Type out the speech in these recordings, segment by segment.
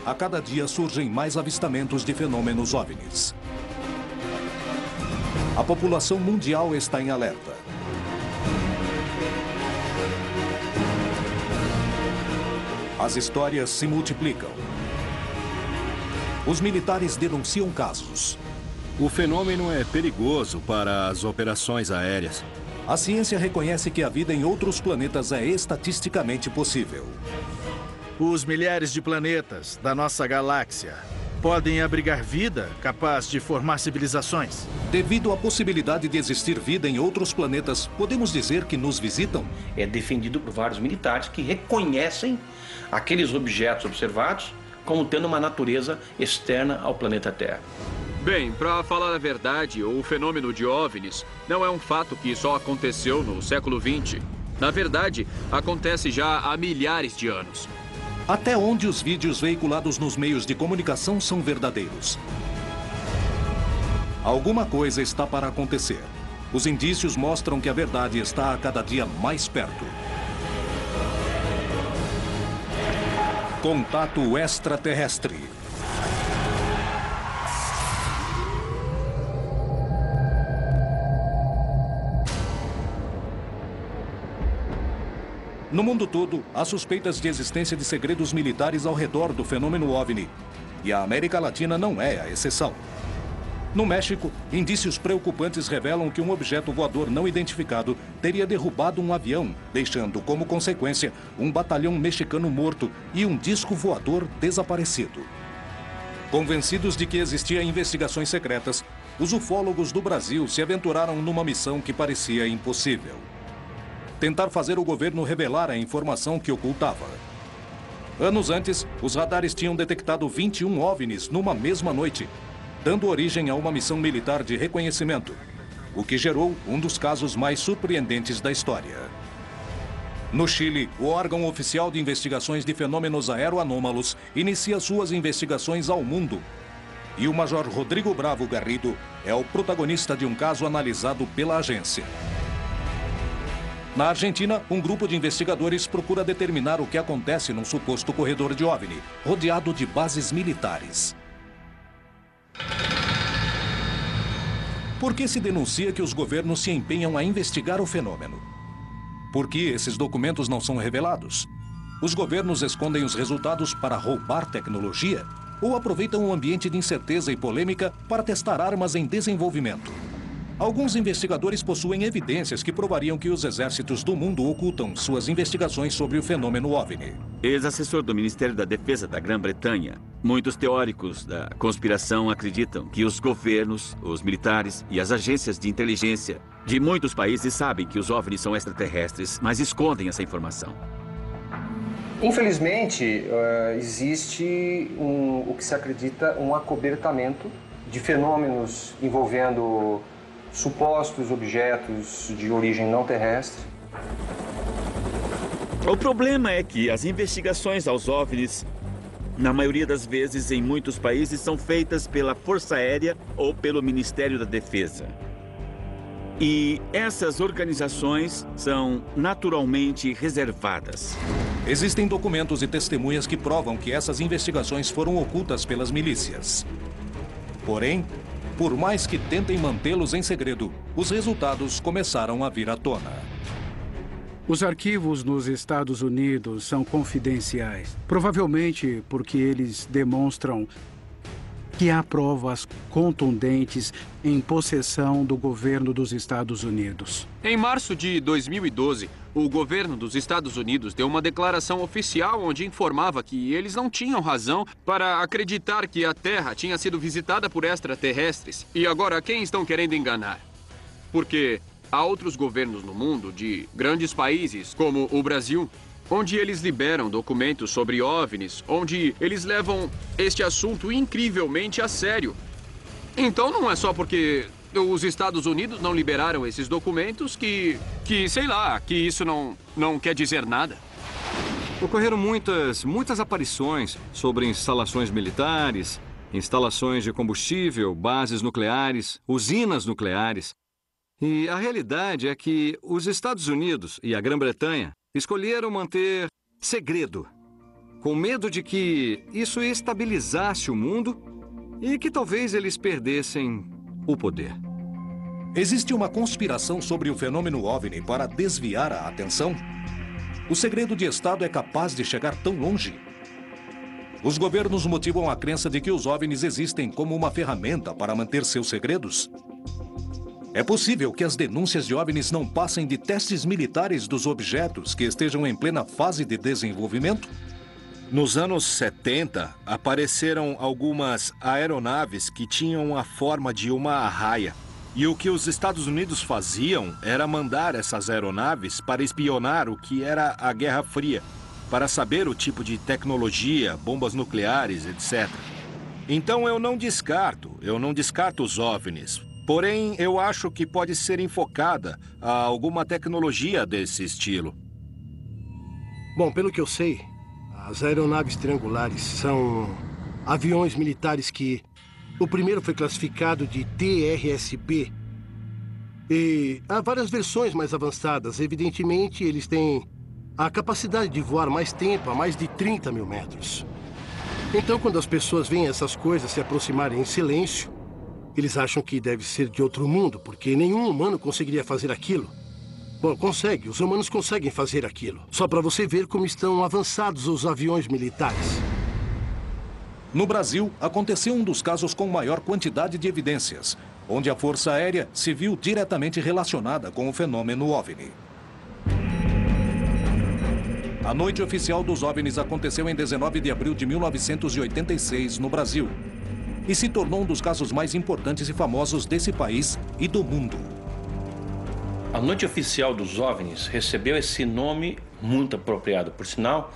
a cada dia surgem mais avistamentos de fenômenos OVNIs. A população mundial está em alerta. As histórias se multiplicam. Os militares denunciam casos. O fenômeno é perigoso para as operações aéreas. A ciência reconhece que a vida em outros planetas é estatisticamente possível. Os milhares de planetas da nossa galáxia podem abrigar vida capaz de formar civilizações. Devido à possibilidade de existir vida em outros planetas, podemos dizer que nos visitam? É defendido por vários militares que reconhecem aqueles objetos observados como tendo uma natureza externa ao planeta Terra. Bem, para falar a verdade, o fenômeno de OVNIs não é um fato que só aconteceu no século XX. Na verdade, acontece já há milhares de anos. Até onde os vídeos veiculados nos meios de comunicação são verdadeiros? Alguma coisa está para acontecer. Os indícios mostram que a verdade está a cada dia mais perto. Contato extraterrestre. No mundo todo, há suspeitas de existência de segredos militares ao redor do fenômeno OVNI. E a América Latina não é a exceção. No México, indícios preocupantes revelam que um objeto voador não identificado teria derrubado um avião, deixando como consequência um batalhão mexicano morto e um disco voador desaparecido. Convencidos de que existiam investigações secretas, os ufólogos do Brasil se aventuraram numa missão que parecia impossível: tentar fazer o governo revelar a informação que ocultava. Anos antes, os radares tinham detectado 21 OVNIs numa mesma noite, dando origem a uma missão militar de reconhecimento, o que gerou um dos casos mais surpreendentes da história. No Chile, o órgão oficial de investigações de fenômenos aeroanômalos inicia suas investigações ao mundo. E o Major Rodrigo Bravo Garrido é o protagonista de um caso analisado pela agência. Na Argentina, um grupo de investigadores procura determinar o que acontece num suposto corredor de OVNI, rodeado de bases militares. Por que se denuncia que os governos se empenham a investigar o fenômeno? Por que esses documentos não são revelados? Os governos escondem os resultados para roubar tecnologia? Ou aproveitam um ambiente de incerteza e polêmica para testar armas em desenvolvimento? Alguns investigadores possuem evidências que provariam que os exércitos do mundo ocultam suas investigações sobre o fenômeno OVNI. Ex-assessor do Ministério da Defesa da Grã-Bretanha, muitos teóricos da conspiração acreditam que os governos, os militares e as agências de inteligência de muitos países sabem que os OVNIs são extraterrestres, mas escondem essa informação. Infelizmente, existe o que se acredita um acobertamento de fenômenos envolvendo supostos objetos de origem não terrestre. O problema é que as investigações aos OVNIs, na maioria das vezes em muitos países, são feitas pela Força Aérea ou pelo Ministério da Defesa. E essas organizações são naturalmente reservadas. Existem documentos e testemunhas que provam que essas investigações foram ocultas pelas milícias. Porém, por mais que tentem mantê-los em segredo, os resultados começaram a vir à tona. Os arquivos nos Estados Unidos são confidenciais, provavelmente porque eles demonstram que há provas contundentes em possessão do governo dos Estados Unidos. Em março de 2012, o governo dos Estados Unidos deu uma declaração oficial onde informava que eles não tinham razão para acreditar que a Terra tinha sido visitada por extraterrestres. E agora, quem estão querendo enganar? Porque há outros governos no mundo, de grandes países, como o Brasil, onde eles liberam documentos sobre OVNIs, onde eles levam este assunto incrivelmente a sério. Então não é só porque os Estados Unidos não liberaram esses documentos que sei lá, que isso não quer dizer nada. Ocorreram muitas aparições sobre instalações militares, instalações de combustível, bases nucleares, usinas nucleares. E a realidade é que os Estados Unidos e a Grã-Bretanha escolheram manter segredo com medo de que isso estabilizasse o mundo e que talvez eles perdessem o poder. Existe uma conspiração sobre o fenômeno OVNI para desviar a atenção? O segredo de Estado é capaz de chegar tão longe? Os governos motivam a crença de que os OVNIs existem como uma ferramenta para manter seus segredos? É possível que as denúncias de OVNIs não passem de testes militares dos objetos que estejam em plena fase de desenvolvimento? Nos anos 70, apareceram algumas aeronaves que tinham a forma de uma arraia. E o que os Estados Unidos faziam era mandar essas aeronaves para espionar o que era a Guerra Fria, para saber o tipo de tecnologia, bombas nucleares, etc. Então eu não descarto os OVNIs. Porém, eu acho que pode ser enfocada a alguma tecnologia desse estilo. Bom, pelo que eu sei, as aeronaves triangulares são aviões militares que... O primeiro foi classificado de TRSP. E há várias versões mais avançadas. Evidentemente, eles têm a capacidade de voar mais tempo, a mais de 30 mil metros. Então, quando as pessoas veem essas coisas se aproximarem em silêncio, eles acham que deve ser de outro mundo, porque nenhum humano conseguiria fazer aquilo. Bom, consegue. Os humanos conseguem fazer aquilo. Só para você ver como estão avançados os aviões militares. No Brasil, aconteceu um dos casos com maior quantidade de evidências, onde a Força Aérea se viu diretamente relacionada com o fenômeno OVNI. A noite oficial dos OVNIs aconteceu em 19 de abril de 1986, no Brasil, e se tornou um dos casos mais importantes e famosos desse país e do mundo. A noite oficial dos OVNIs recebeu esse nome muito apropriado, por sinal,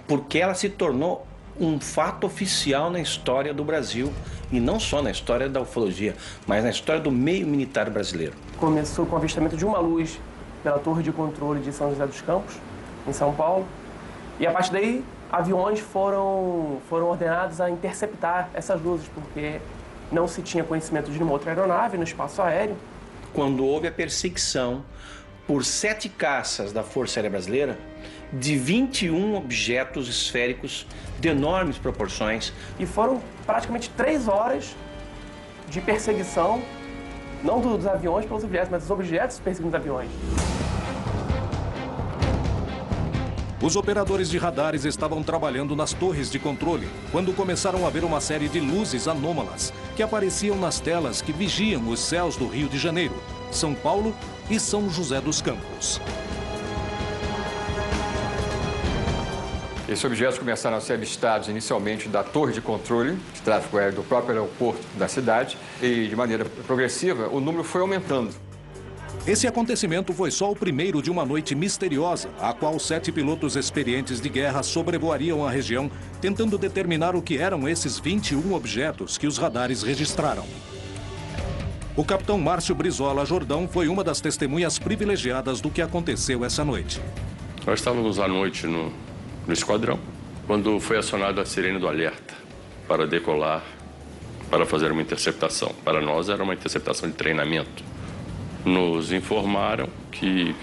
porque ela se tornou um fato oficial na história do Brasil, e não só na história da ufologia, mas na história do meio militar brasileiro. Começou com o avistamento de uma luz pela torre de controle de São José dos Campos, em São Paulo, e a partir daí aviões foram ordenados a interceptar essas luzes, porque não se tinha conhecimento de nenhuma outra aeronave no espaço aéreo. Quando houve a perseguição por 7 caças da Força Aérea Brasileira, de 21 objetos esféricos de enormes proporções. E foram praticamente 3 horas de perseguição, não dos aviões pelos objetos, mas dos objetos perseguindo os aviões. Os operadores de radares estavam trabalhando nas torres de controle quando começaram a ver uma série de luzes anômalas que apareciam nas telas que vigiam os céus do Rio de Janeiro, São Paulo e São José dos Campos. Esses objetos começaram a ser avistados inicialmente da torre de controle de tráfego aéreo do próprio aeroporto da cidade e, de maneira progressiva, o número foi aumentando. Esse acontecimento foi só o primeiro de uma noite misteriosa, a qual 7 pilotos experientes de guerra sobrevoariam a região, tentando determinar o que eram esses 21 objetos que os radares registraram. O capitão Márcio Brizola Jordão foi uma das testemunhas privilegiadas do que aconteceu essa noite. Nós estávamos à noite no esquadrão, quando foi acionada a sirene do alerta para decolar, para fazer uma interceptação. Para nós era uma interceptação de treinamento. Nos informaram que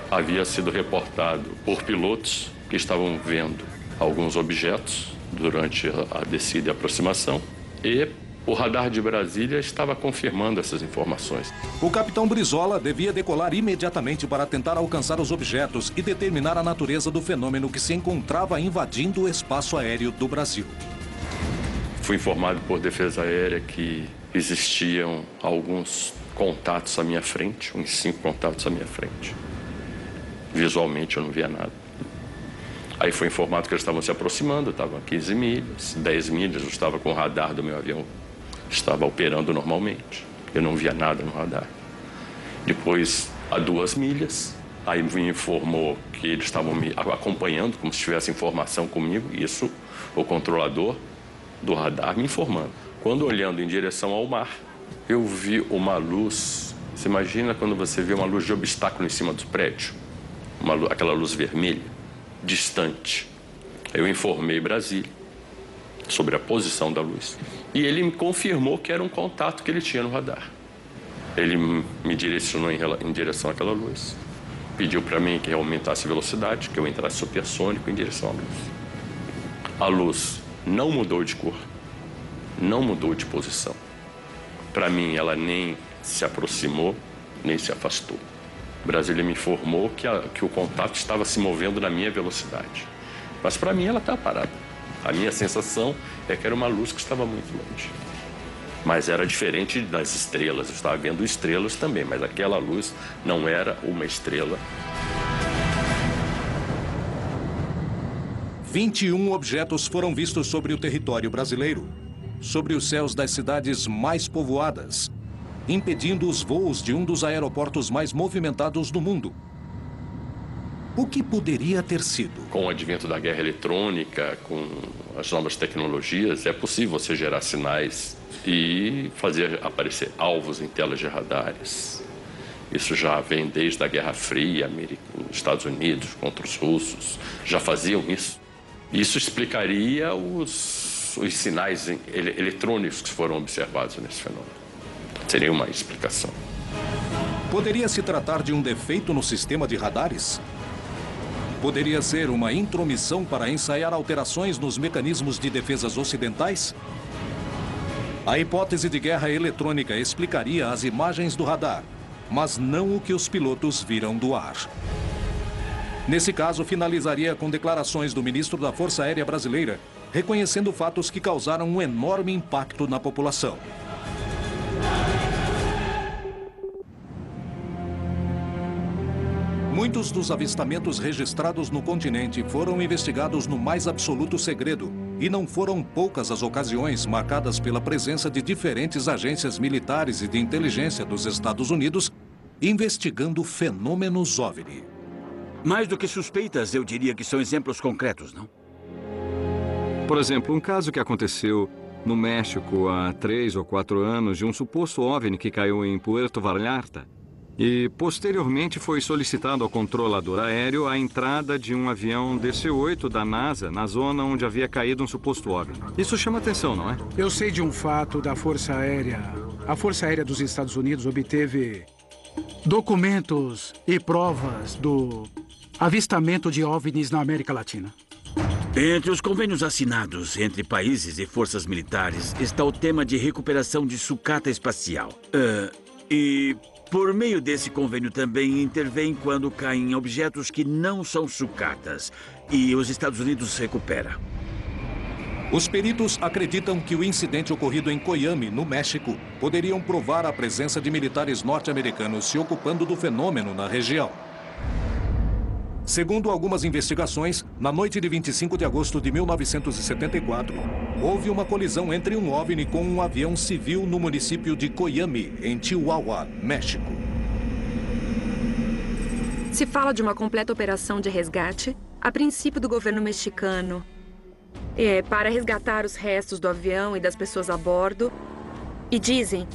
havia sido reportado por pilotos que estavam vendo alguns objetos durante a descida e aproximação, e o radar de Brasília estava confirmando essas informações. O capitão Brizola devia decolar imediatamente para tentar alcançar os objetos e determinar a natureza do fenômeno que se encontrava invadindo o espaço aéreo do Brasil. Fui informado por Defesa Aérea que existiam alguns contatos à minha frente, uns 5 contatos à minha frente. Visualmente eu não via nada. Aí foi informado que eles estavam se aproximando, estavam a 15 milhas, 10 milhas, eu estava com o radar do meu avião, estava operando normalmente. Eu não via nada no radar. Depois, a 2 milhas, aí me informou que eles estavam me acompanhando, como se tivesse informação comigo, isso o controlador do radar me informando. Quando olhando em direção ao mar, eu vi uma luz. Você imagina quando você vê uma luz de obstáculo em cima do prédio? Aquela luz vermelha, distante. Eu informei Brasília sobre a posição da luz. E ele me confirmou que era um contato que ele tinha no radar. Ele me direcionou em direção àquela luz. Pediu para mim que eu aumentasse a velocidade, que eu entrasse supersônico em direção à luz. A luz não mudou de cor, não mudou de posição. Para mim, ela nem se aproximou, nem se afastou. Brasília me informou que o contato estava se movendo na minha velocidade. Mas para mim, ela estava parada. A minha sensação é que era uma luz que estava muito longe. Mas era diferente das estrelas. Eu estava vendo estrelas também, mas aquela luz não era uma estrela. 21 objetos foram vistos sobre o território brasileiro, sobre os céus das cidades mais povoadas, impedindo os voos de um dos aeroportos mais movimentados do mundo. O que poderia ter sido? Com o advento da guerra eletrônica, com as novas tecnologias, é possível você gerar sinais e fazer aparecer alvos em telas de radares. Isso já vem desde a Guerra Fria, os Estados Unidos contra os russos, já faziam isso. Isso explicaria os sinais eletrônicos que foram observados nesse fenômeno. Seria uma explicação. Poderia se tratar de um defeito no sistema de radares? Poderia ser uma intromissão para ensaiar alterações nos mecanismos de defesas ocidentais? A hipótese de guerra eletrônica explicaria as imagens do radar, mas não o que os pilotos viram do ar. Nesse caso, finalizaria com declarações do ministro da Força Aérea Brasileira, reconhecendo fatos que causaram um enorme impacto na população. Muitos dos avistamentos registrados no continente foram investigados no mais absoluto segredo, e não foram poucas as ocasiões marcadas pela presença de diferentes agências militares e de inteligência dos Estados Unidos investigando fenômenos OVNI. Mais do que suspeitas, eu diria que são exemplos concretos, não? Por exemplo, um caso que aconteceu no México há 3 ou 4 anos de um suposto OVNI que caiu em Puerto Vallarta e, posteriormente, foi solicitado ao controlador aéreo a entrada de um avião DC-8 da NASA na zona onde havia caído um suposto OVNI. Isso chama atenção, não é? Eu sei de um fato da Força Aérea. A Força Aérea dos Estados Unidos obteve documentos e provas do avistamento de OVNIs na América Latina. Entre os convênios assinados entre países e forças militares está o tema de recuperação de sucata espacial. Por meio desse convênio também intervém quando caem objetos que não são sucatas e os Estados Unidos recupera. Os peritos acreditam que o incidente ocorrido em Coyame, no México, poderiam provar a presença de militares norte-americanos se ocupando do fenômeno na região. Segundo algumas investigações, na noite de 25 de agosto de 1974, houve uma colisão entre um OVNI com um avião civil no município de Coyame, em Chihuahua, México. Se fala de uma completa operação de resgate, a princípio do governo mexicano, para resgatar os restos do avião e das pessoas a bordo. E dizem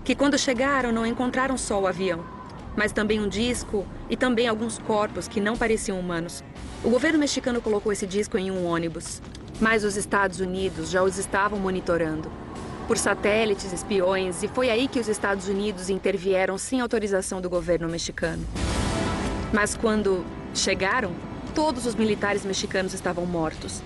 que quando chegaram não encontraram só o avião, mas também um disco e também alguns corpos que não pareciam humanos. O governo mexicano colocou esse disco em um ônibus, mas os Estados Unidos já os estavam monitorando por satélites, espiões, e foi aí que os Estados Unidos intervieram sem autorização do governo mexicano. Mas quando chegaram, todos os militares mexicanos estavam mortos.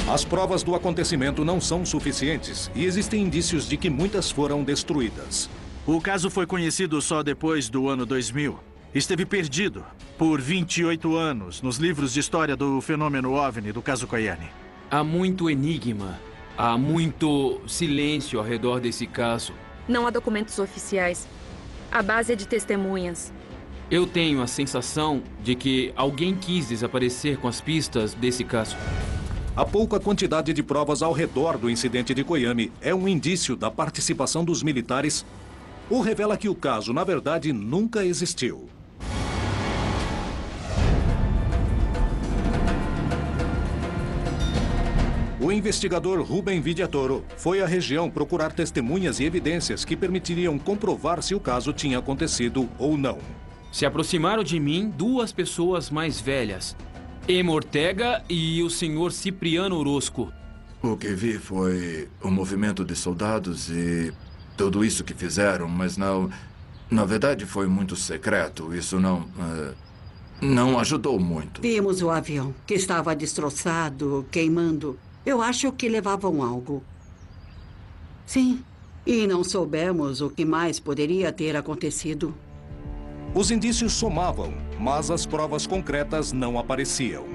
As provas do acontecimento não são suficientes e existem indícios de que muitas foram destruídas. O caso foi conhecido só depois do ano 2000. Esteve perdido por 28 anos nos livros de história do fenômeno OVNI do caso Coyame. Há muito enigma, há muito silêncio ao redor desse caso. Não há documentos oficiais. A base é de testemunhas. Eu tenho a sensação de que alguém quis desaparecer com as pistas desse caso. A pouca quantidade de provas ao redor do incidente de Coyame é um indício da participação dos militares ou revela que o caso, na verdade, nunca existiu. O investigador Rubem Vidiatoro foi à região procurar testemunhas e evidências que permitiriam comprovar se o caso tinha acontecido ou não. Se aproximaram de mim 2 pessoas mais velhas, Emma Ortega e o senhor Cipriano Orozco. O que vi foi o movimento de soldados e tudo isso que fizeram, mas não... Na verdade, foi muito secreto. Isso não ajudou muito. Vimos o avião, que estava destroçado, queimando. Eu acho que levavam algo. Sim, e não soubemos o que mais poderia ter acontecido. Os indícios somavam, mas as provas concretas não apareciam.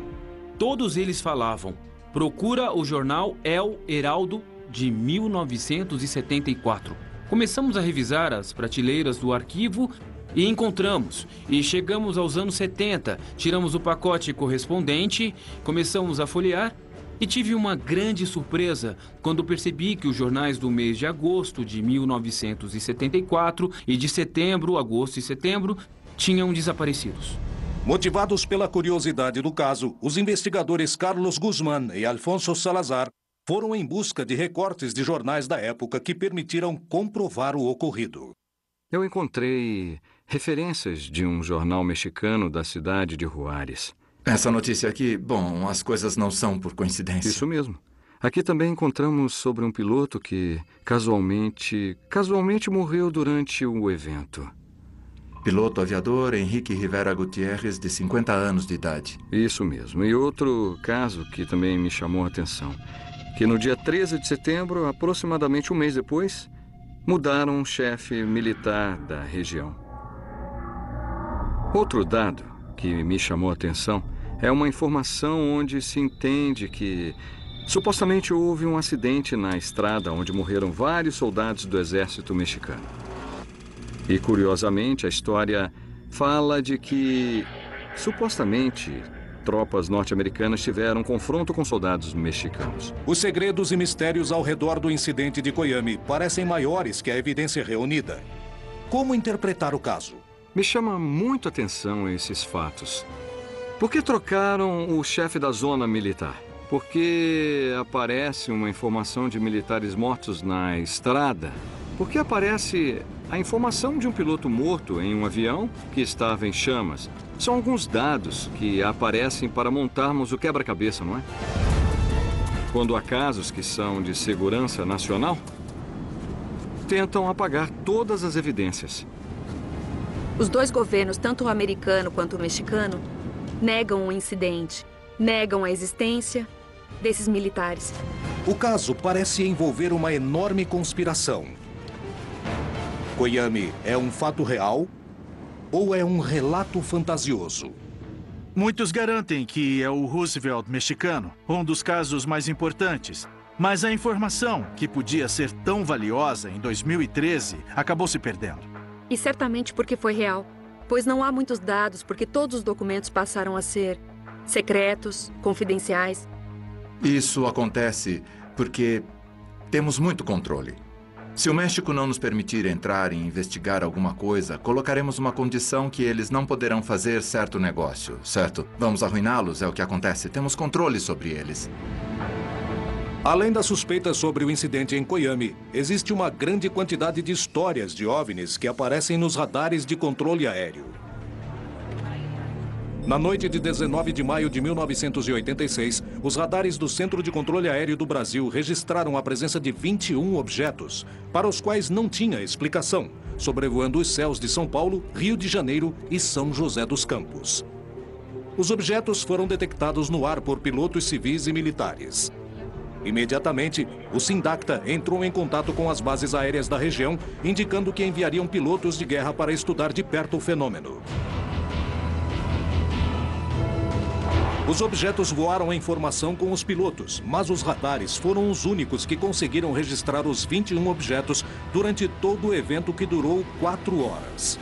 Todos eles falavam: procura o jornal El Heraldo de 1974. Começamos a revisar as prateleiras do arquivo e encontramos. E chegamos aos anos 70, tiramos o pacote correspondente, começamos a folhear e tive uma grande surpresa quando percebi que os jornais do mês de agosto de 1974 e de setembro, agosto e setembro, tinham desaparecidos. Motivados pela curiosidade do caso, os investigadores Carlos Guzmán e Alfonso Salazar foram em busca de recortes de jornais da época que permitiram comprovar o ocorrido. Eu encontrei referências de um jornal mexicano da cidade de Juárez. Essa notícia aqui, bom, as coisas não são por coincidência. Isso mesmo. Aqui também encontramos sobre um piloto que casualmente morreu durante o evento. Piloto aviador Henrique Rivera Gutierrez, de 50 anos de idade. Isso mesmo. E outro caso que também me chamou a atenção, que no dia 13 de setembro, aproximadamente um mês depois, mudaram o chefe militar da região. Outro dado que me chamou a atenção é uma informação onde se entende que supostamente houve um acidente na estrada onde morreram vários soldados do exército mexicano. E, curiosamente, a história fala de que, supostamente, tropas norte-americanas tiveram um confronto com soldados mexicanos. Os segredos e mistérios ao redor do incidente de Coyame parecem maiores que a evidência reunida. Como interpretar o caso? Me chama muito a atenção esses fatos. Por que trocaram o chefe da zona militar? Porque aparece uma informação de militares mortos na estrada? Porque aparece a informação de um piloto morto em um avião que estava em chamas? São alguns dados que aparecem para montarmos o quebra-cabeça, não é? Quando há casos que são de segurança nacional, tentam apagar todas as evidências. Os dois governos, tanto o americano quanto o mexicano, negam o incidente, negam a existência desses militares. O caso parece envolver uma enorme conspiração. Coyame é um fato real ou é um relato fantasioso? Muitos garantem que é o Roosevelt mexicano, um dos casos mais importantes. Mas a informação, que podia ser tão valiosa em 2013, acabou se perdendo. E certamente porque foi real, pois não há muitos dados porque todos os documentos passaram a ser secretos, confidenciais. Isso acontece porque temos muito controle. Se o México não nos permitir entrar e investigar alguma coisa, colocaremos uma condição que eles não poderão fazer certo negócio, certo? Vamos arruiná-los, é o que acontece. Temos controle sobre eles. Além das suspeitas sobre o incidente em Coyame, existe uma grande quantidade de histórias de OVNIs que aparecem nos radares de controle aéreo. Na noite de 19 de maio de 1986, os radares do Centro de Controle Aéreo do Brasil registraram a presença de 21 objetos, para os quais não tinha explicação, sobrevoando os céus de São Paulo, Rio de Janeiro e São José dos Campos. Os objetos foram detectados no ar por pilotos civis e militares. Imediatamente, o Sindacta entrou em contato com as bases aéreas da região, indicando que enviariam pilotos de guerra para estudar de perto o fenômeno. Os objetos voaram em formação com os pilotos, mas os radares foram os únicos que conseguiram registrar os 21 objetos durante todo o evento, que durou 4 horas.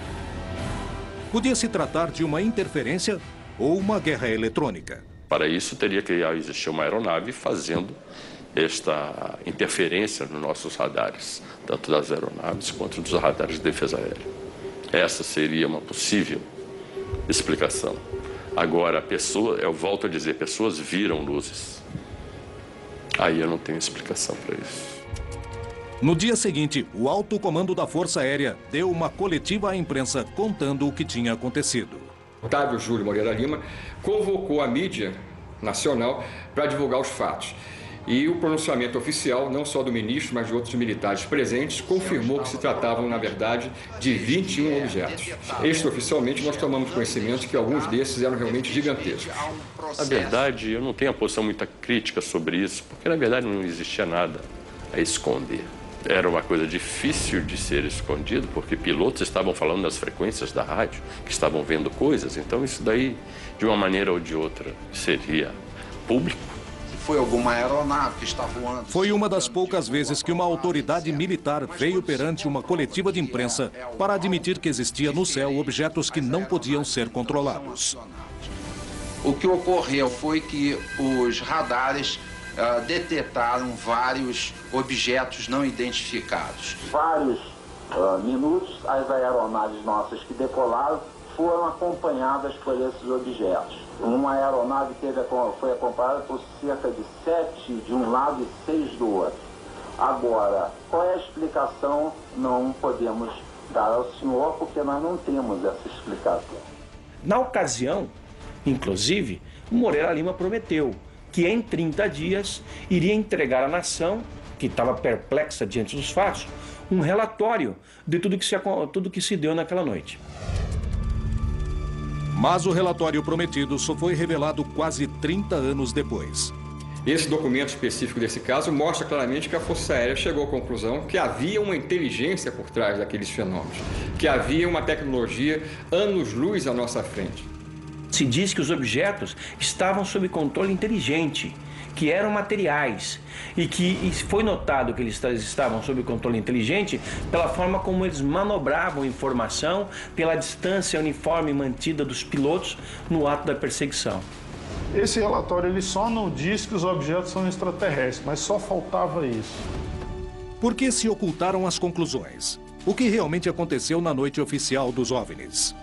Podia se tratar de uma interferência ou uma guerra eletrônica. Para isso, teria que existir uma aeronave fazendo esta interferência nos nossos radares, tanto das aeronaves quanto dos radares de defesa aérea. Essa seria uma possível explicação. Agora, eu volto a dizer, pessoas viram luzes. Aí eu não tenho explicação para isso. No dia seguinte, o alto comando da Força Aérea deu uma coletiva à imprensa contando o que tinha acontecido. Otávio Júlio Moreira Lima convocou a mídia nacional para divulgar os fatos. E o pronunciamento oficial, não só do ministro, mas de outros militares presentes, confirmou que se tratavam, na verdade, de 21 objetos. Extraoficialmente, nós tomamos conhecimento que alguns desses eram realmente gigantescos. Na verdade, eu não tenho uma posição muito crítica sobre isso, porque, na verdade, não existia nada a esconder. Era uma coisa difícil de ser escondido, porque pilotos estavam falando nas frequências da rádio, que estavam vendo coisas, então isso daí, de uma maneira ou de outra, seria público. Foi alguma aeronave que está voando? Foi uma das poucas vezes que uma autoridade militar veio perante uma coletiva de imprensa para admitir que existia no céu objetos que não podiam ser controlados. O que ocorreu foi que os radares detectaram vários objetos não identificados. Vários minutos, as aeronaves nossas que decolaram foram acompanhadas por esses objetos. Uma aeronave foi acompanhada por cerca de 7 de um lado e 6 do outro. Agora, qual é a explicação? Não podemos dar ao senhor, porque nós não temos essa explicação. Na ocasião, inclusive, o Moreira Lima prometeu que em 30 dias iria entregar à nação, que estava perplexa diante dos fatos, um relatório de tudo que se deu naquela noite. Mas o relatório prometido só foi revelado quase 30 anos depois. Esse documento específico desse caso mostra claramente que a Força Aérea chegou à conclusão que havia uma inteligência por trás daqueles fenômenos, que havia uma tecnologia anos-luz à nossa frente. Se diz que os objetos estavam sob controle inteligente, que eram materiais, e que foi notado que eles estavam sob controle inteligente pela forma como eles manobravam informação, pela distância uniforme mantida dos pilotos no ato da perseguição. Esse relatório ele só não diz que os objetos são extraterrestres, mas só faltava isso. Por que se ocultaram as conclusões? O que realmente aconteceu na noite oficial dos OVNIs?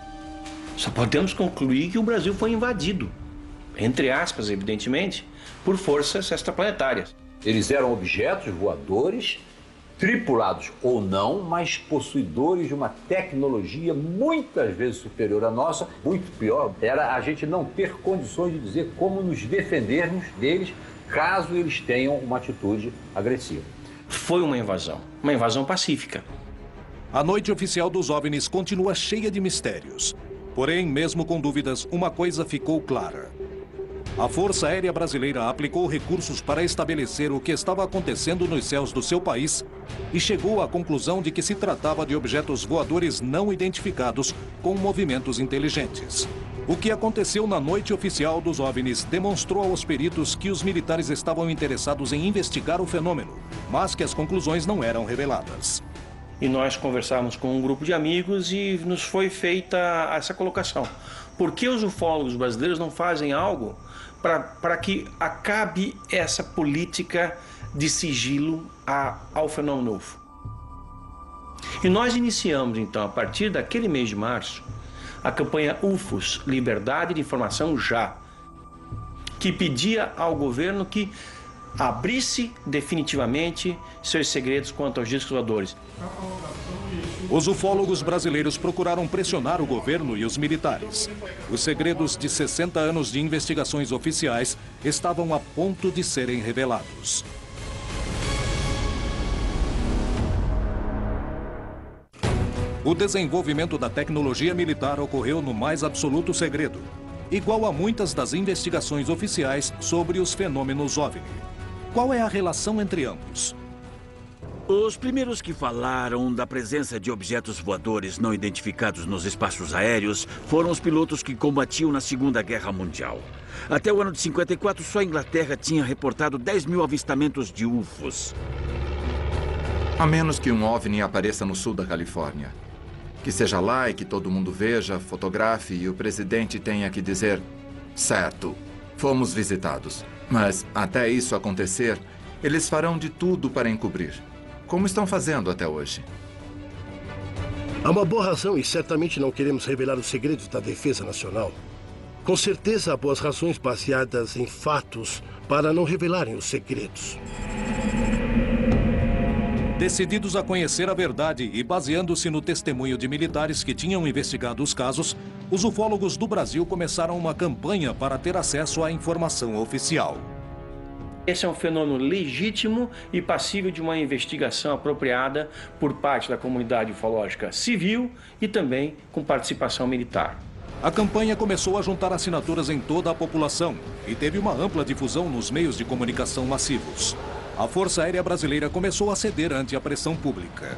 Só podemos concluir que o Brasil foi invadido, entre aspas, evidentemente, por forças extraplanetárias. Eles eram objetos voadores, tripulados ou não, mas possuidores de uma tecnologia muitas vezes superior à nossa. Muito pior era a gente não ter condições de dizer como nos defendermos deles, caso eles tenham uma atitude agressiva. Foi uma invasão pacífica. A noite oficial dos OVNIs continua cheia de mistérios. Porém, mesmo com dúvidas, uma coisa ficou clara. A Força Aérea Brasileira aplicou recursos para estabelecer o que estava acontecendo nos céus do seu país e chegou à conclusão de que se tratava de objetos voadores não identificados com movimentos inteligentes. O que aconteceu na noite oficial dos OVNIs demonstrou aos peritos que os militares estavam interessados em investigar o fenômeno, mas que as conclusões não eram reveladas. E nós conversávamos com um grupo de amigos e nos foi feita essa colocação. Por que os ufólogos brasileiros não fazem algo para que acabe essa política de sigilo ao fenômeno UFO? E nós iniciamos, então, a partir daquele mês de março, a campanha UFOS, Liberdade de Informação Já, que pedia ao governo que abrisse definitivamente seus segredos quanto aos discos voadores. Os ufólogos brasileiros procuraram pressionar o governo e os militares. Os segredos de 60 anos de investigações oficiais estavam a ponto de serem revelados. O desenvolvimento da tecnologia militar ocorreu no mais absoluto segredo, igual a muitas das investigações oficiais sobre os fenômenos OVNI. Qual é a relação entre ambos? Os primeiros que falaram da presença de objetos voadores não identificados nos espaços aéreos foram os pilotos que combatiam na Segunda Guerra Mundial. Até o ano de 54, só a Inglaterra tinha reportado 10 mil avistamentos de UFOs. A menos que um OVNI apareça no sul da Califórnia. Que seja lá e que todo mundo veja, fotografe e o presidente tenha que dizer: certo, fomos visitados. Mas até isso acontecer, eles farão de tudo para encobrir. Como estão fazendo até hoje? Há uma boa razão e certamente não queremos revelar os segredos da defesa nacional. Com certeza há boas razões baseadas em fatos para não revelarem os segredos. Decididos a conhecer a verdade e baseando-se no testemunho de militares que tinham investigado os casos, os ufólogos do Brasil começaram uma campanha para ter acesso à informação oficial. Esse é um fenômeno legítimo e passível de uma investigação apropriada por parte da comunidade ufológica civil e também com participação militar. A campanha começou a juntar assinaturas em toda a população e teve uma ampla difusão nos meios de comunicação massivos. A Força Aérea Brasileira começou a ceder ante a pressão pública.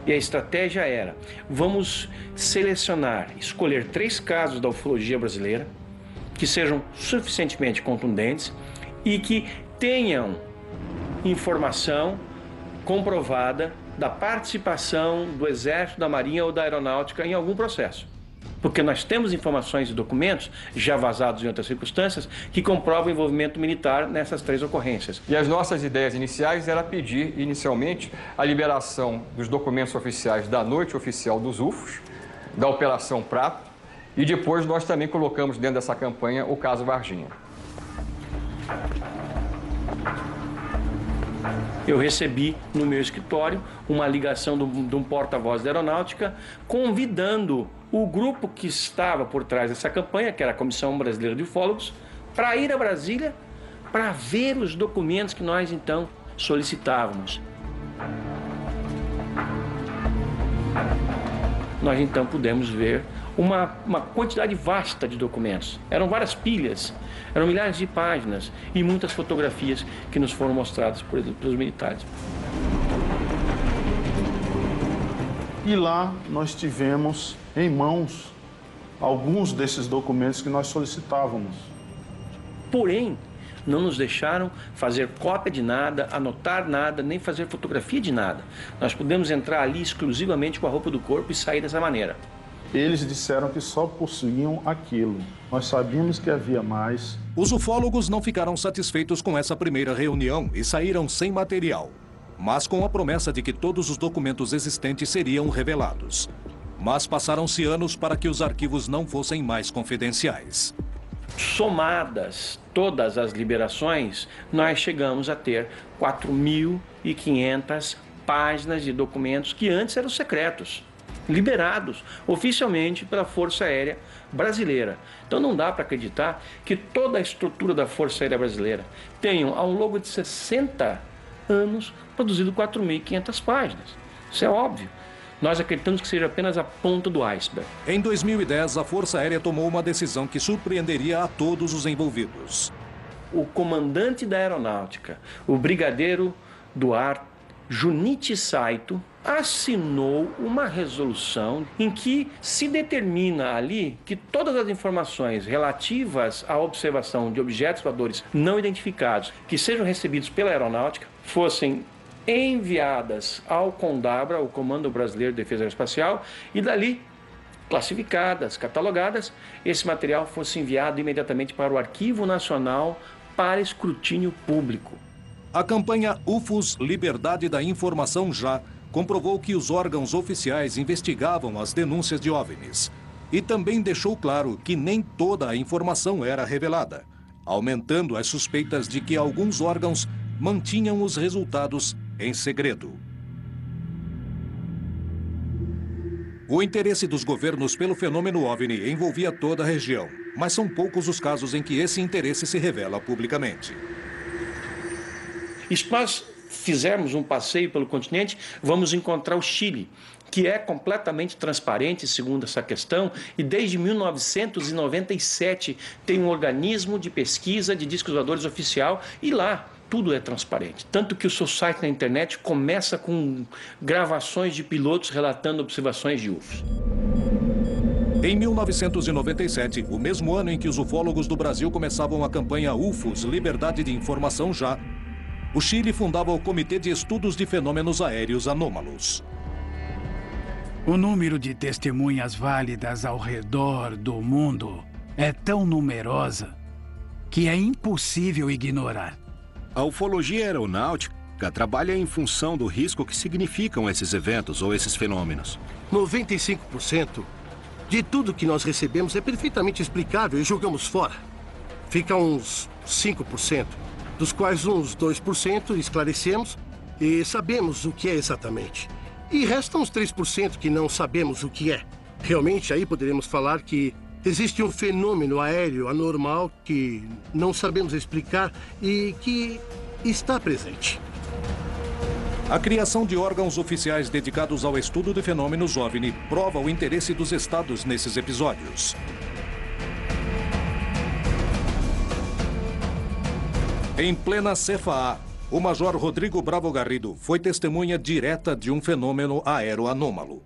E a estratégia era: vamos selecionar, escolher 3 casos da ufologia brasileira que sejam suficientemente contundentes e que tenham informação comprovada da participação do Exército, da Marinha ou da Aeronáutica em algum processo. Porque nós temos informações e documentos, já vazados em outras circunstâncias, que comprovam o envolvimento militar nessas 3 ocorrências. E as nossas ideias iniciais era pedir, inicialmente, a liberação dos documentos oficiais da Noite Oficial dos UFOs, da Operação Prato, e depois nós também colocamos dentro dessa campanha o caso Varginha. Eu recebi no meu escritório uma ligação de um porta-voz da Aeronáutica convidando o grupo que estava por trás dessa campanha, que era a Comissão Brasileira de Ufólogos, para ir a Brasília para ver os documentos que nós então solicitávamos. Nós então pudemos ver uma quantidade vasta de documentos. Eram várias pilhas, eram milhares de páginas e muitas fotografias que nos foram mostradas pelos militares. E lá nós tivemos em mãos alguns desses documentos que nós solicitávamos. Porém, não nos deixaram fazer cópia de nada, anotar nada, nem fazer fotografia de nada. Nós pudemos entrar ali exclusivamente com a roupa do corpo e sair dessa maneira. Eles disseram que só possuíam aquilo. Nós sabíamos que havia mais. Os ufólogos não ficaram satisfeitos com essa primeira reunião e saíram sem material, mas com a promessa de que todos os documentos existentes seriam revelados. Mas passaram-se anos para que os arquivos não fossem mais confidenciais. Somadas todas as liberações, nós chegamos a ter 4.500 páginas de documentos que antes eram secretos, liberados oficialmente pela Força Aérea Brasileira. Então não dá para acreditar que toda a estrutura da Força Aérea Brasileira tenha, ao longo de 60 anos, produzido 4.500 páginas. Isso é óbvio. Nós acreditamos que seja apenas a ponta do iceberg. Em 2010, a Força Aérea tomou uma decisão que surpreenderia a todos os envolvidos. O comandante da Aeronáutica, o brigadeiro do ar Junichi Saito, assinou uma resolução em que se determina ali que todas as informações relativas à observação de objetos voadores não identificados que sejam recebidos pela Aeronáutica fossem enviadas ao CONDABRA, o Comando Brasileiro de Defesa Aeroespacial, e dali, classificadas, catalogadas, esse material fosse enviado imediatamente para o Arquivo Nacional para escrutínio público. A campanha UFOS Liberdade da Informação Já comprovou que os órgãos oficiais investigavam as denúncias de OVNIs e também deixou claro que nem toda a informação era revelada, aumentando as suspeitas de que alguns órgãos mantinham os resultados em segredo. O interesse dos governos pelo fenômeno OVNI envolvia toda a região, mas são poucos os casos em que esse interesse se revela publicamente. E se nós fizermos um passeio pelo continente, vamos encontrar o Chile, que é completamente transparente, segundo essa questão, e desde 1997 tem um organismo de pesquisa de discos voadores oficial, e lá tudo é transparente. Tanto que o seu site na internet começa com gravações de pilotos relatando observações de UFOs. Em 1997, o mesmo ano em que os ufólogos do Brasil começavam a campanha UFOS Liberdade de Informação Já, o Chile fundava o Comitê de Estudos de Fenômenos Aéreos Anômalos. O número de testemunhas válidas ao redor do mundo é tão numerosa que é impossível ignorar. A ufologia aeronáutica trabalha em função do risco que significam esses eventos ou esses fenômenos. 95% de tudo que nós recebemos é perfeitamente explicável e jogamos fora. Fica uns 5%, dos quais uns 2% esclarecemos e sabemos o que é exatamente. E restam uns 3% que não sabemos o que é. Realmente, aí poderemos falar que existe um fenômeno aéreo anormal que não sabemos explicar e que está presente. A criação de órgãos oficiais dedicados ao estudo de fenômenos OVNI prova o interesse dos estados nesses episódios. Em plena CFA, o Major Rodrigo Bravo Garrido foi testemunha direta de um fenômeno aéreo anômalo.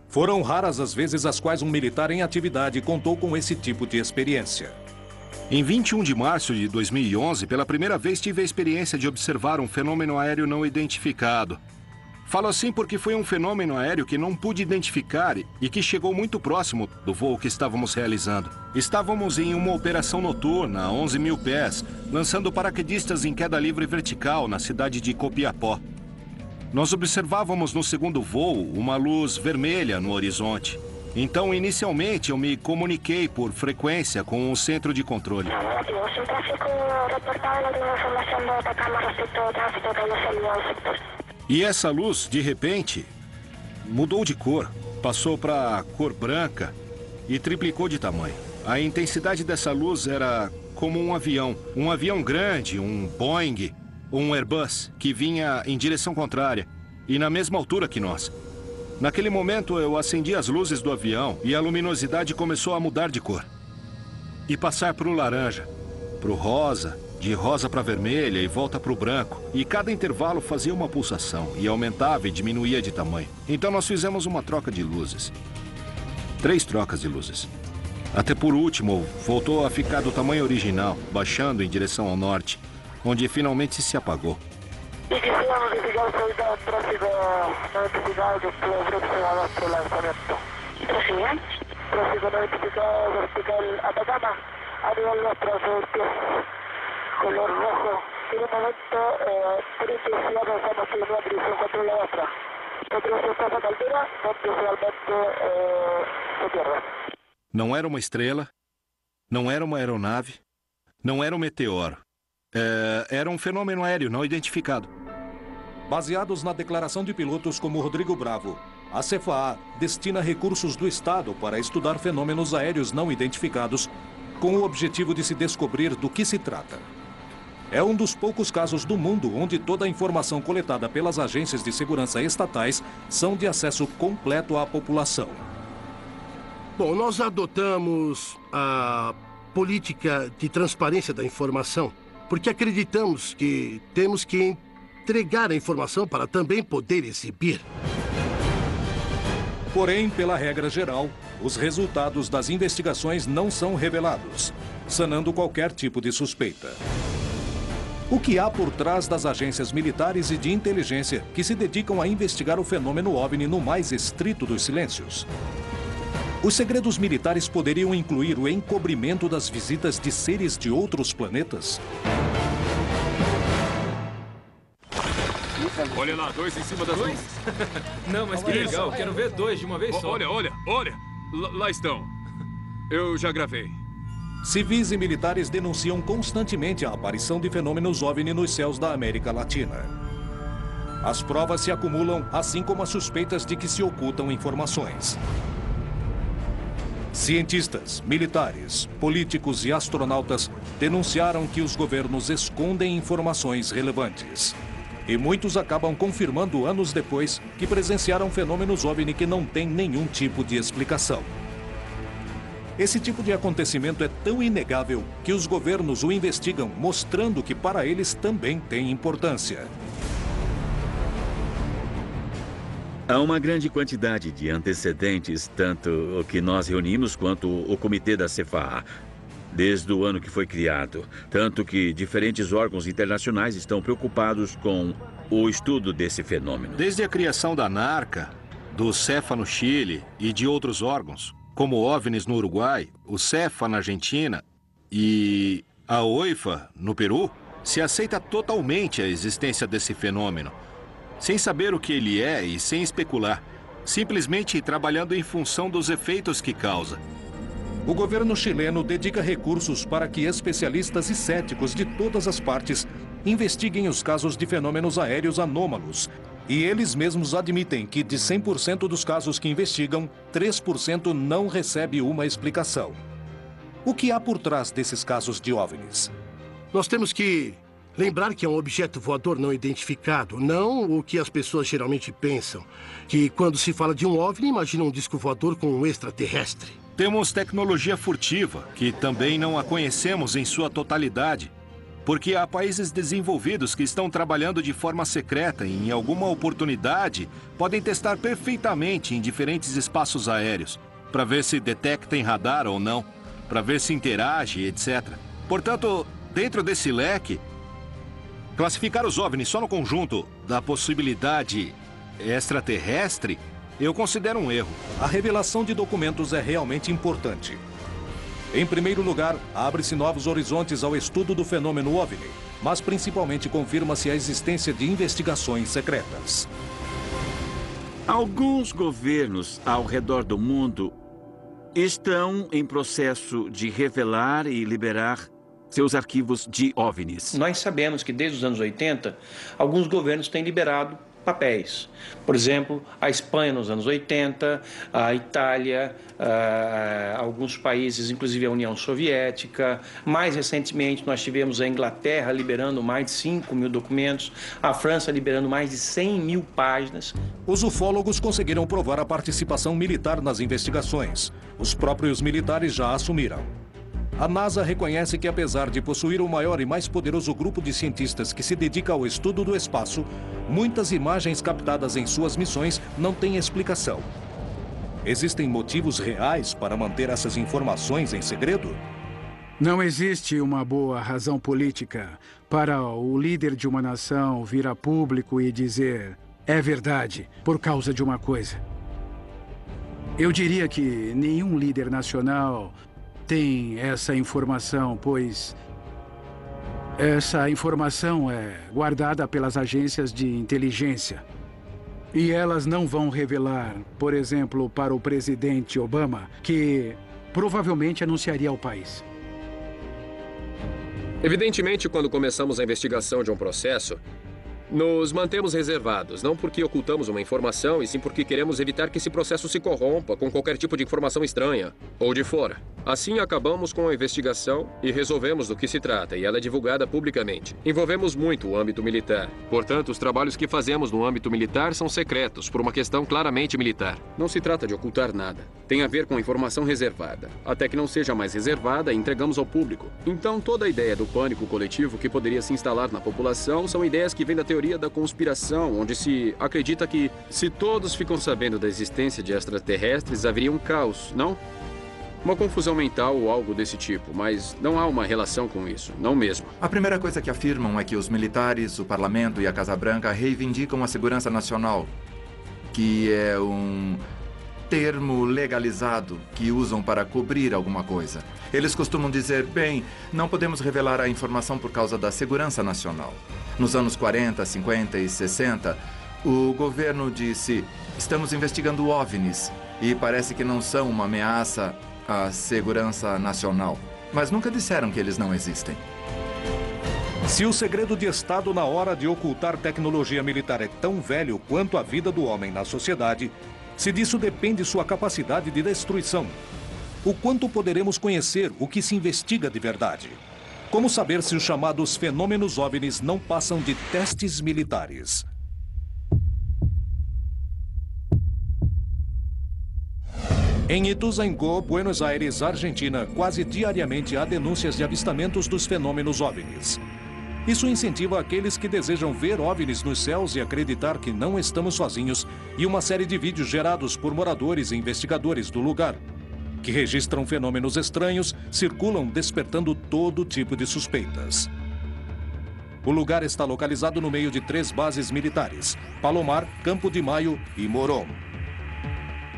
Foram raras as vezes as quais um militar em atividade contou com esse tipo de experiência. Em 21 de março de 2011, pela primeira vez tive a experiência de observar um fenômeno aéreo não identificado. Falo assim porque foi um fenômeno aéreo que não pude identificar e que chegou muito próximo do voo que estávamos realizando. Estávamos em uma operação noturna a 11 mil pés, lançando paraquedistas em queda livre vertical na cidade de Copiapó. Nós observávamos no segundo voo uma luz vermelha no horizonte. Então, inicialmente, eu me comuniquei por frequência com o centro de controle. E essa luz, de repente, mudou de cor. Passou para cor branca e triplicou de tamanho. A intensidade dessa luz era como um avião grande, um Boeing, um Airbus, que vinha em direção contrária e na mesma altura que nós. Naquele momento, eu acendi as luzes do avião e a luminosidade começou a mudar de cor. E passar para o laranja, para o rosa, de rosa para vermelha e volta para o branco. E cada intervalo fazia uma pulsação e aumentava e diminuía de tamanho. Então nós fizemos uma troca de luzes. 3 trocas de luzes. Até por último, voltou a ficar do tamanho original, baixando em direção ao norte, onde finalmente se apagou. Y quisiéramos verificar si ahorita tráfico no identificado que estuvo próximo a nuestro lanzamiento. ¿Prosigue? Tráfico no identificado vertical Atacama, a nivel nuestro sur, color rojo. En un momento, por intensidad pensamos que la nueva dirección controla la otra. Nosotros estamos a altura, donde realmente se pierde. Não era uma estrela, não era uma aeronave, não era um meteoro. Era um fenômeno aéreo não identificado. Baseados na declaração de pilotos como Rodrigo Bravo, a CFA destina recursos do Estado para estudar fenômenos aéreos não identificados, com o objetivo de se descobrir do que se trata. É um dos poucos casos do mundo onde toda a informação coletada pelas agências de segurança estatais são de acesso completo à população. Bom, nós adotamos a política de transparência da informação, porque acreditamos que temos que entregar a informação para também poder exibir. Porém, pela regra geral, os resultados das investigações não são revelados, sanando qualquer tipo de suspeita. O que há por trás das agências militares e de inteligência que se dedicam a investigar o fenômeno OVNI no mais estrito dos silêncios? Os segredos militares poderiam incluir o encobrimento das visitas de seres de outros planetas? Olha lá, 2 em cima das luzes. Não, mas que legal, quero ver 2 de uma vez só. Olha. Lá estão. Eu já gravei. Civis e militares denunciam constantemente a aparição de fenômenos OVNI nos céus da América Latina. As provas se acumulam, assim como as suspeitas de que se ocultam informações. Cientistas, militares, políticos e astronautas denunciaram que os governos escondem informações relevantes. E muitos acabam confirmando anos depois que presenciaram fenômenos OVNI que não têm nenhum tipo de explicação. Esse tipo de acontecimento é tão inegável que os governos o investigam, mostrando que para eles também tem importância. Há uma grande quantidade de antecedentes, tanto o que nós reunimos quanto o comitê da CFA, desde o ano que foi criado. Tanto que diferentes órgãos internacionais estão preocupados com o estudo desse fenômeno. Desde a criação da NARCA, do CEFA no Chile e de outros órgãos, como o OVNIs no Uruguai, o CEFA na Argentina e a OIFA no Peru, se aceita totalmente a existência desse fenômeno, sem saber o que ele é e sem especular, simplesmente trabalhando em função dos efeitos que causa. O governo chileno dedica recursos para que especialistas e céticos de todas as partes investiguem os casos de fenômenos aéreos anômalos E eles mesmos admitem que de 100% dos casos que investigam, 3% não recebe uma explicação. O que há por trás desses casos de OVNIs? Nós temos que lembrar que é um objeto voador não identificado, não o que as pessoas geralmente pensam, que quando se fala de um OVNI, imaginam um disco voador com um extraterrestre. Temos tecnologia furtiva, que também não a conhecemos em sua totalidade, porque há países desenvolvidos que estão trabalhando de forma secreta e, em alguma oportunidade, podem testar perfeitamente em diferentes espaços aéreos, para ver se detecta em radar ou não, para ver se interage, etc. Portanto, dentro desse leque, classificar os OVNIs só no conjunto da possibilidade extraterrestre, eu considero um erro. A revelação de documentos é realmente importante. Em primeiro lugar, abre-se novos horizontes ao estudo do fenômeno OVNI, mas principalmente confirma-se a existência de investigações secretas. Alguns governos ao redor do mundo estão em processo de revelar e liberar seus arquivos de OVNIs. Nós sabemos que desde os anos 80, alguns governos têm liberado papéis. Por exemplo, a Espanha nos anos 80, a Itália, alguns países, inclusive a União Soviética. Mais recentemente, nós tivemos a Inglaterra liberando mais de 5 mil documentos, a França liberando mais de 100 mil páginas. Os ufólogos conseguiram provar a participação militar nas investigações. Os próprios militares já assumiram. A NASA reconhece que, apesar de possuir o maior e mais poderoso grupo de cientistas que se dedica ao estudo do espaço, muitas imagens captadas em suas missões não têm explicação. Existem motivos reais para manter essas informações em segredo? Não existe uma boa razão política para o líder de uma nação vir a público e dizer é verdade por causa de uma coisa. Eu diria que nenhum líder nacional tem essa informação, pois essa informação é guardada pelas agências de inteligência. E elas não vão revelar, por exemplo, para o presidente Obama, que provavelmente anunciaria ao país. Evidentemente, quando começamos a investigação de um processo, nos mantemos reservados, não porque ocultamos uma informação, e sim porque queremos evitar que esse processo se corrompa com qualquer tipo de informação estranha ou de fora. Assim, acabamos com a investigação e resolvemos do que se trata, e ela é divulgada publicamente. Envolvemos muito o âmbito militar. Portanto, os trabalhos que fazemos no âmbito militar são secretos, por uma questão claramente militar. Não se trata de ocultar nada. Tem a ver com informação reservada. Até que não seja mais reservada, entregamos ao público. Então, toda a ideia do pânico coletivo que poderia se instalar na população são ideias que vêm da teoria da conspiração, onde se acredita que, se todos ficam sabendo da existência de extraterrestres, haveria um caos, não? Uma confusão mental ou algo desse tipo, mas não há uma relação com isso, não mesmo. A primeira coisa que afirmam é que os militares, o Parlamento e a Casa Branca reivindicam a segurança nacional, que é um termo legalizado que usam para cobrir alguma coisa. Eles costumam dizer, bem, não podemos revelar a informação por causa da segurança nacional. Nos anos 40, 50 e 60, o governo disse, estamos investigando OVNIs e parece que não são uma ameaça à segurança nacional. Mas nunca disseram que eles não existem. Se o segredo de Estado na hora de ocultar tecnologia militar é tão velho quanto a vida do homem na sociedade, se disso depende sua capacidade de destruição, o quanto poderemos conhecer o que se investiga de verdade? Como saber se os chamados fenômenos OVNIs não passam de testes militares? Em Ituzaingó, Buenos Aires, Argentina, quase diariamente há denúncias de avistamentos dos fenômenos OVNIs. Isso incentiva aqueles que desejam ver OVNIs nos céus e acreditar que não estamos sozinhos, e uma série de vídeos gerados por moradores e investigadores do lugar, que registram fenômenos estranhos, circulam despertando todo tipo de suspeitas. O lugar está localizado no meio de 3 bases militares: Palomar, Campo de Maio e Morón.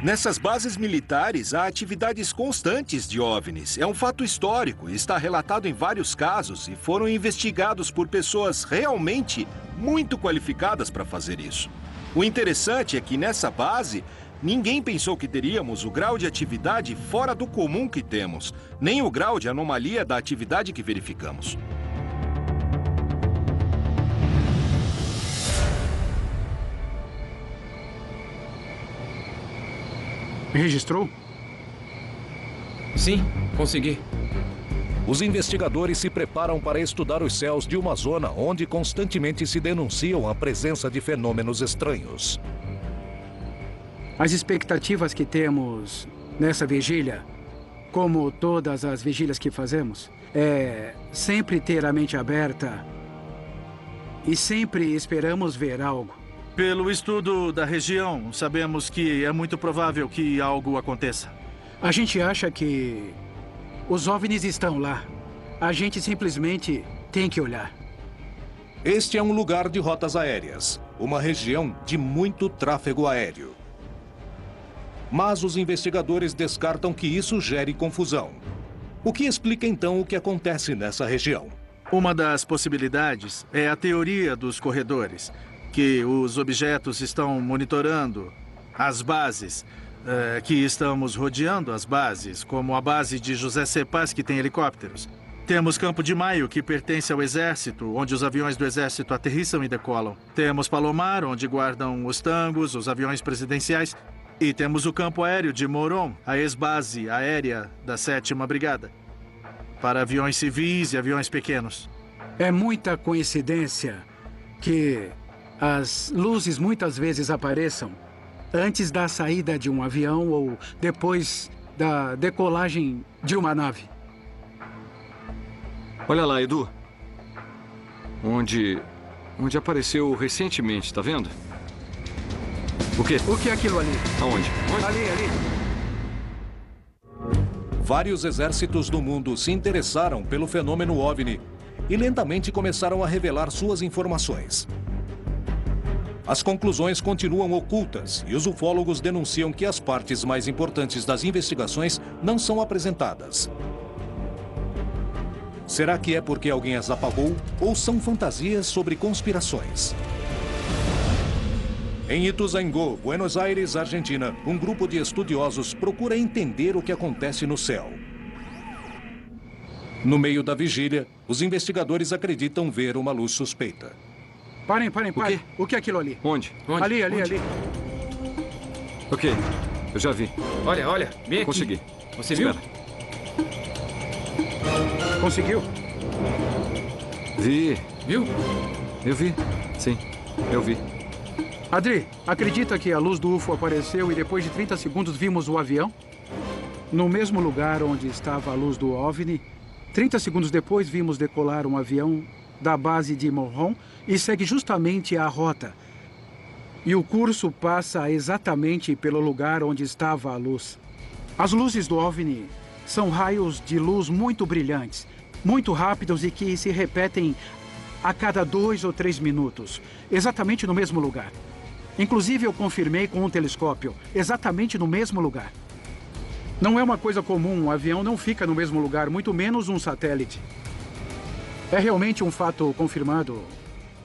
Nessas bases militares, há atividades constantes de OVNIs. É um fato histórico, está relatado em vários casos e foram investigados por pessoas realmente muito qualificadas para fazer isso. O interessante é que nessa base, ninguém pensou que teríamos o grau de atividade fora do comum que temos, nem o grau de anomalia da atividade que verificamos. Registrou? Sim, consegui. Os investigadores se preparam para estudar os céus de uma zona onde constantemente se denunciam a presença de fenômenos estranhos. As expectativas que temos nessa vigília, como todas as vigílias que fazemos, é sempre ter a mente aberta e sempre esperamos ver algo. Pelo estudo da região, sabemos que é muito provável que algo aconteça. A gente acha que os OVNIs estão lá. A gente simplesmente tem que olhar. Este é um lugar de rotas aéreas, uma região de muito tráfego aéreo. Mas os investigadores descartam que isso gere confusão. O que explica então o que acontece nessa região? Uma das possibilidades é a teoria dos corredores, que os objetos estão monitorando as bases, que estamos rodeando as bases, como a base de José C. Paz, que tem helicópteros. Temos Campo de Maio, que pertence ao Exército, onde os aviões do Exército aterrissam e decolam. Temos Palomar, onde guardam os tangos, os aviões presidenciais. E temos o campo aéreo de Moron, a ex-base aérea da 7ª Brigada, para aviões civis e aviões pequenos. É muita coincidência que as luzes muitas vezes apareçam antes da saída de um avião ou depois da decolagem de uma nave. Olha lá, Edu. Onde apareceu recentemente, tá vendo? O quê? O que é aquilo ali? Aonde? Ali. Vários exércitos do mundo se interessaram pelo fenômeno OVNI e lentamente começaram a revelar suas informações. As conclusões continuam ocultas e os ufólogos denunciam que as partes mais importantes das investigações não são apresentadas. Será que é porque alguém as apagou ou são fantasias sobre conspirações? Em Ituzaingó, Buenos Aires, Argentina, um grupo de estudiosos procura entender o que acontece no céu. No meio da vigília, os investigadores acreditam ver uma luz suspeita. Parem. O que é aquilo ali? Onde? Ali. Ok, eu já vi. Olha, vem aqui. Consegui. Você viu? Espera. Conseguiu? Vi. Viu? Eu vi, sim, eu vi. Adri, acredita que a luz do UFO apareceu e depois de 30 segundos vimos o avião? No mesmo lugar onde estava a luz do OVNI, 30 segundos depois vimos decolar um avião da base de Moron e segue justamente a rota. E o curso passa exatamente pelo lugar onde estava a luz. As luzes do OVNI são raios de luz muito brilhantes, muito rápidos e que se repetem a cada 2 ou 3 minutos, exatamente no mesmo lugar. Inclusive, eu confirmei com um telescópio, exatamente no mesmo lugar. Não é uma coisa comum, um avião não fica no mesmo lugar, muito menos um satélite. É realmente um fato confirmado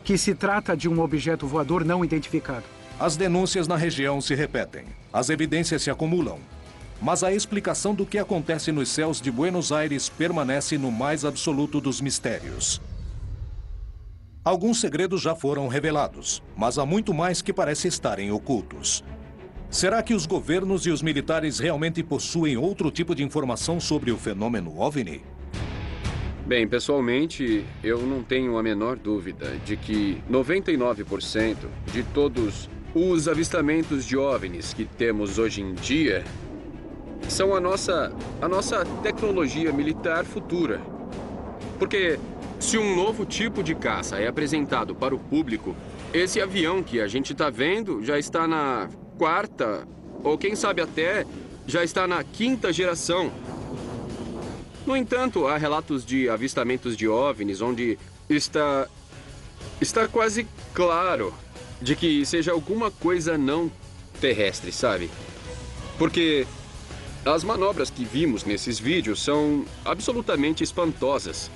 que se trata de um objeto voador não identificado. As denúncias na região se repetem, as evidências se acumulam. Mas a explicação do que acontece nos céus de Buenos Aires permanece no mais absoluto dos mistérios. Alguns segredos já foram revelados, mas há muito mais que parece estarem ocultos. Será que os governos e os militares realmente possuem outro tipo de informação sobre o fenômeno OVNI? Bem, pessoalmente, eu não tenho a menor dúvida de que 99% de todos os avistamentos de OVNIs que temos hoje em dia são a nossa tecnologia militar futura. Porque se um novo tipo de caça é apresentado para o público, esse avião que a gente está vendo já está na 4ª, ou quem sabe até já está na 5ª geração. No entanto, há relatos de avistamentos de OVNIs onde está quase claro de que seja alguma coisa não terrestre, sabe? Porque as manobras que vimos nesses vídeos são absolutamente espantosas.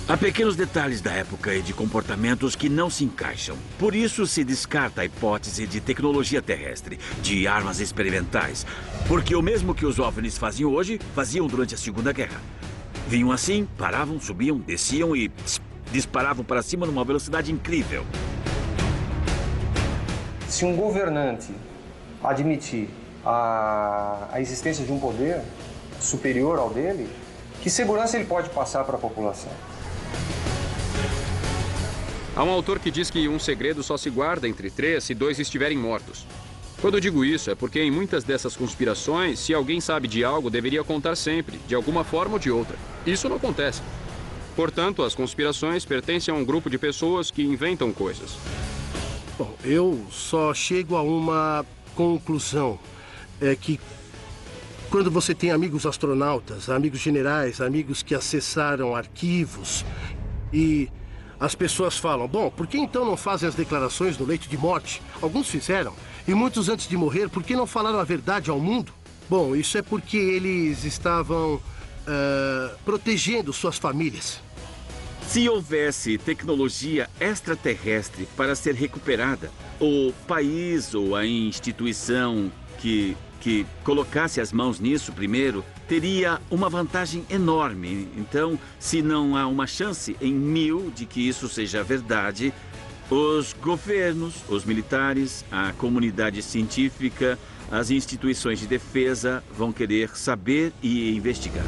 Há pequenos detalhes da época e de comportamentos que não se encaixam. Por isso se descarta a hipótese de tecnologia terrestre, de armas experimentais. Porque o mesmo que os OVNIs faziam hoje, faziam durante a Segunda Guerra. Vinham assim, paravam, subiam, desciam e disparavam para cima numa velocidade incrível. Se um governante admitir a existência de um poder superior ao dele, que segurança ele pode passar para a população? Há um autor que diz que um segredo só se guarda entre 3 se 2 estiverem mortos. Quando eu digo isso, é porque em muitas dessas conspirações, se alguém sabe de algo, deveria contar sempre, de alguma forma ou de outra. Isso não acontece. Portanto, as conspirações pertencem a um grupo de pessoas que inventam coisas. Bom, eu só chego a uma conclusão. É que quando você tem amigos astronautas, amigos generais, amigos que acessaram arquivos e as pessoas falam, bom, por que então não fazem as declarações no leito de morte? Alguns fizeram. E muitos antes de morrer, por que não falaram a verdade ao mundo? Bom, isso é porque eles estavam protegendo suas famílias. Se houvesse tecnologia extraterrestre para ser recuperada, o país ou a instituição que colocasse as mãos nisso primeiro, teria uma vantagem enorme. Então, se não há uma chance em 1000 de que isso seja verdade, os governos, os militares, a comunidade científica, as instituições de defesa vão querer saber e investigar.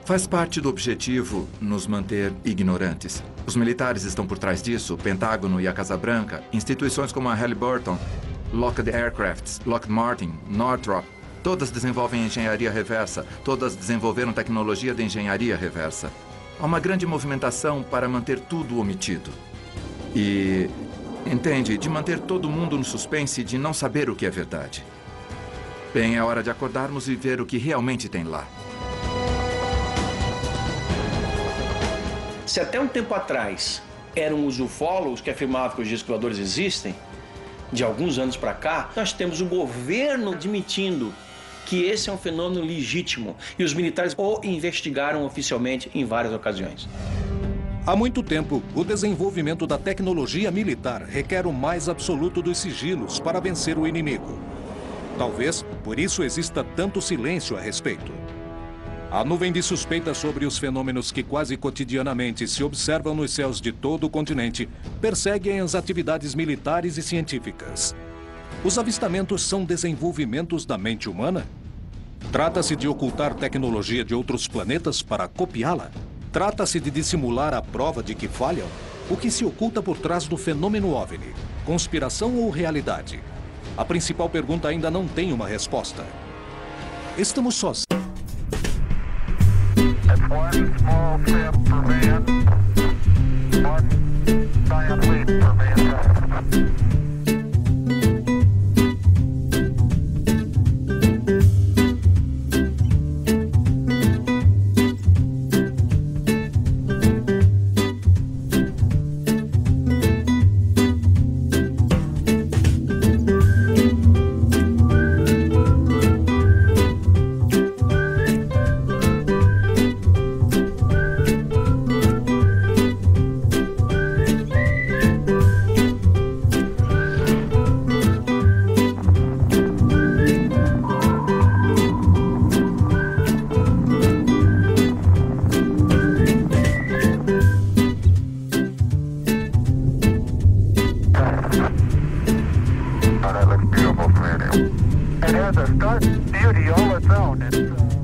Faz parte do objetivo nos manter ignorantes. Os militares estão por trás disso, o Pentágono e a Casa Branca, instituições como a Halliburton, Lockheed Aircraft, Lockheed Martin, Northrop, todas desenvolvem engenharia reversa, todas desenvolveram tecnologia de engenharia reversa. Há uma grande movimentação para manter tudo omitido. E, entende, de manter todo mundo no suspense de não saber o que é verdade. Bem, é hora de acordarmos e ver o que realmente tem lá. Se até um tempo atrás eram os ufólogos que afirmavam que os discos voadores existem, de alguns anos para cá, nós temos o governo admitindo que esse é um fenômeno legítimo e os militares o investigaram oficialmente em várias ocasiões. Há muito tempo, o desenvolvimento da tecnologia militar requer o mais absoluto dos sigilos para vencer o inimigo. Talvez por isso exista tanto silêncio a respeito. A nuvem de suspeitas sobre os fenômenos que quase cotidianamente se observam nos céus de todo o continente perseguem as atividades militares e científicas. Os avistamentos são desenvolvimentos da mente humana? Trata-se de ocultar tecnologia de outros planetas para copiá-la? Trata-se de dissimular a prova de que falham? O que se oculta por trás do fenômeno OVNI? Conspiração ou realidade? A principal pergunta ainda não tem uma resposta. Estamos sozinhos. One small step for man, one giant leap for mankind. It has a stark beauty all its own.